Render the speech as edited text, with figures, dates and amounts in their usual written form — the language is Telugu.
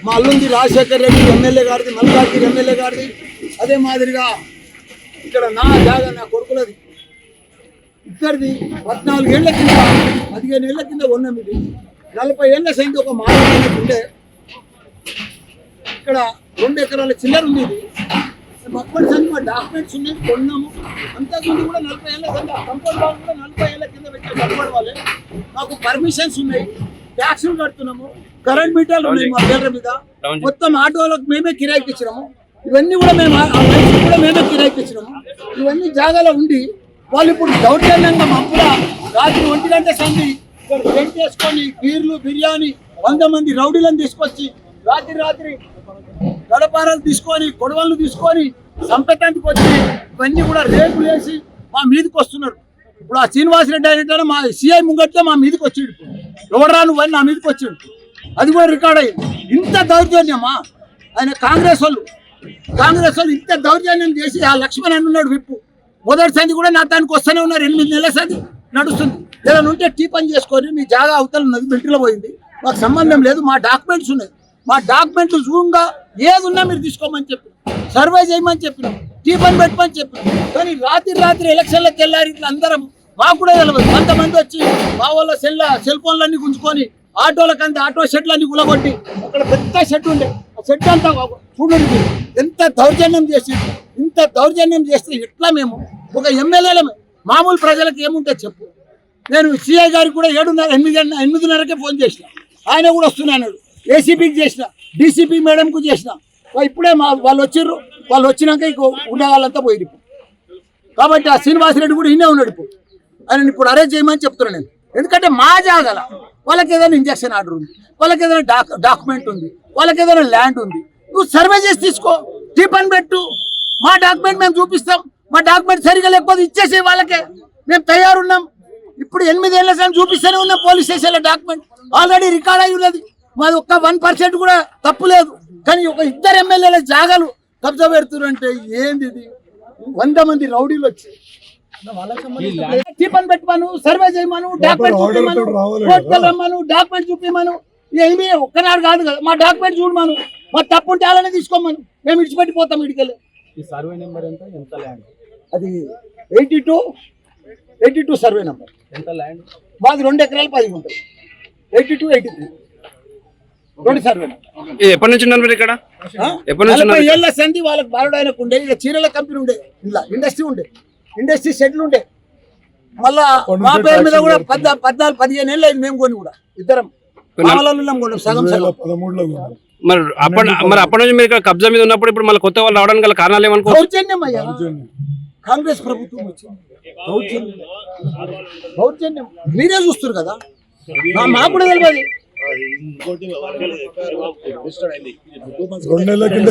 మా అల్లుంది రాజశేఖర్ రెడ్డి ఎమ్మెల్యే గారిది, మల్కాజ్గిరి ఎమ్మెల్యే గారిది. అదే మాదిరిగా ఇక్కడ నా జాగా నా కొడుకులది ఇద్దరిది 14 ఏళ్ల కింద 15 ఏళ్ల కింద ఉన్నాం. ఇది 40 ఏళ్ల సైతం ఒక మానవునికి ఉండే ఇక్కడ 2 ఎకరాల చిల్లర ఉంది. ఇది మొక్కడి సంది మా డాక్యుమెంట్స్ ఉన్నాయి, కొన్నాము. అంతకుముందు కూడా 40 ఏళ్ల కింద కంపౌండ్ వాళ్ళు కూడా 40 ఏళ్ల కింద పెట్టే కంపౌండ్ వాళ్ళే. మాకు పర్మిషన్స్ ఉన్నాయి, ట్యాక్సులు కడుతున్నాము, కరెంట్ మీటర్లు ఉన్నాయి మా పేర్ల మీద. మొత్తం ఆటోలకు మేమే కిరాయికి ఇచ్చినాము. ఇవన్నీ కూడా మేము ఆ లైఫ్ కూడా మేమే కిరాయికి ఇచ్చినాము. ఇవన్నీ జాగాలో ఉండి వాళ్ళు ఇప్పుడు దౌర్జన్యంగా మప్పుల రాత్రి 1 గంట సంధి ఇక్కడ టెంట్ చేసుకొని బీర్లు బిర్యానీ 100 మంది రౌడీలను తీసుకొచ్చి రాత్రి గడపారాలు తీసుకొని గొడవలు తీసుకొని సంపెతానికి వచ్చి ఇవన్నీ కూడా రేపులు వేసి మా మీదకి వస్తున్నారు. ఇప్పుడు ఆ శ్రీనివాసరెడ్డి అయినట్టు మా సిఐ ముంగట్టే మా మీదకి వచ్చిండు. ఎవడరా నువ్వని నా మీదకి వచ్చిండు. అది కూడా రికార్డ్ అయ్యింది. ఇంత దౌర్జన్యమా ఆయన కాంగ్రెస్ వాళ్ళు ఇంత దౌర్జన్యం చేసి ఆ లక్ష్మణ్ అన్నాడు విప్పు మొదటి సంది కూడా నా దానికి వస్తూనే ఉన్నారు. 8 నెలల సంది నడుస్తుంది. ఏదైనా ఉంటే టీ పని చేసుకొని మీ జాగా అవతల ఉన్నది బెంటిలో పోయింది, మాకు సంబంధం లేదు. మా డాక్యుమెంట్స్ ఉన్నాయి, మా డాక్యుమెంట్లు జూమ్గా ఏది ఉన్నా మీరు తీసుకోమని చెప్పిన, సర్వే చేయమని చెప్పినాం, టీ పని పెట్టమని చెప్పినాం. కానీ రాత్రి ఎలక్షన్లకు వెళ్ళారు. ఇట్లా అందరం మాకు కూడా తెలియదు. కొంతమంది వచ్చి మా వాళ్ళ సెల్ ఫోన్లన్నీ గుంజుకొని ఆటోలకంతా ఆటో షెడ్లన్నీ గులగొట్టి అక్కడ పెద్ద షెడ్ ఉండే ఆ షెడ్ అంతా చూడండి ఎంత దౌర్జన్యం చేసి. ఇంత దౌర్జన్యం చేస్తే ఎట్లా మేము ఒక ఎమ్మెల్యేలమే మామూలు ప్రజలకు ఏముంటే చెప్పు. నేను సిఐ గారికి కూడా 8:30కే ఫోన్ చేసిన, ఆయన కూడా వస్తున్నాడు. ఏసీపీకి చేసిన, డీసీపీ మేడంకు చేసిన. ఇప్పుడే వాళ్ళు వచ్చిర్రు, వాళ్ళు వచ్చినాక ఇంకో ఉండేవాళ్ళంతా పోయి. కాబట్టి ఆ శ్రీనివాసరెడ్డి కూడా ఇన్నే ఉన్నాడు. ఇప్పుడు ఆయన ఇప్పుడు అరెస్ట్ చేయమని చెప్తున్నాను నేను. ఎందుకంటే మా జాగాల వాళ్ళకి ఏదైనా ఇంజక్షన్ ఆర్డర్ ఉంది, వాళ్ళకి ఏదైనా డాక్యుమెంట్ ఉంది, వాళ్ళకి ఏదైనా ల్యాండ్ ఉంది. నువ్వు సర్వే చేసి తీసుకో, టీ పని పెట్టు, మా డాక్యుమెంట్ మేము చూపిస్తాం. మా డాక్యుమెంట్ సరిగా లేకపోతే ఇచ్చేసే వాళ్ళకే మేము తయారున్నాం. ఇప్పుడు 8 ఏళ్ల సమయం చూపిస్తూనే ఉన్నాం. పోలీస్ స్టేషన్లో డాక్యుమెంట్ ఆల్రెడీ రికార్డ్ అయి ఉన్నది. మాది ఒక్క 1% కూడా తప్పు లేదు. కానీ ఒక 2 ఎమ్మెల్యేల జాగాలు కబ్జా పెడుతున్నారు అంటే ఏంది ఇది? 100 మంది రౌడీలు వచ్చి టీపన్ పెట్టమను, సర్వే చేయమను, డాక్యుమెంట్ చూపిమను, కోర్టుకు రమ్మను, డాక్యుమెంట్ చూపిమను. ఏమీ ఒక్కనాడు కాదు కదా, మా డాక్యుమెంట్ చూడమను. మా తప్పు ఉంటే అలానే తీసుకోమను, మేము ఇడిచిపెట్టిపోతాం. ఇడికెళ్ళి సర్వే నెంబర్ ఎంత ల్యాండ్? అది 82 సర్వే నెంబర్. ఎంత ల్యాండ్? మాది 2 ఎకరాలు 10 గుంటలు. 82, 83 2 సర్వే. ఎప్పటి నుంచి ఉన్నారు ఇక్కడ? 40 ఏళ్ల సంధి వాళ్ళకి బాలుడాయనకు ఉండే. ఇక చీరల కంపెనీ ఉండే, ఇలా ఇండస్ట్రీ ఉండే, ఇండస్ట్రీ షెడ్లు ఉండే. మళ్ళా మా పేరు మీద కూడా 14-15 ఏళ్ళు అయింది. మేము కొని కూడా ఇద్దరం సగం 13. మరి అప్పటి నుంచి మీరు ఇక్కడ కబ్జా మీద ఉన్నప్పుడు ఇప్పుడు మళ్ళీ కొత్త వాళ్ళు రావడానికి గల కారణాలు ఏమనుకో? దౌర్జన్యం అయ్యా, కాంగ్రెస్ ప్రభుత్వం వచ్చింది. దౌర్జన్యం మీరే చూస్తారు కదా, మాకు కూడా తెలియదు. 2 నెలల కింద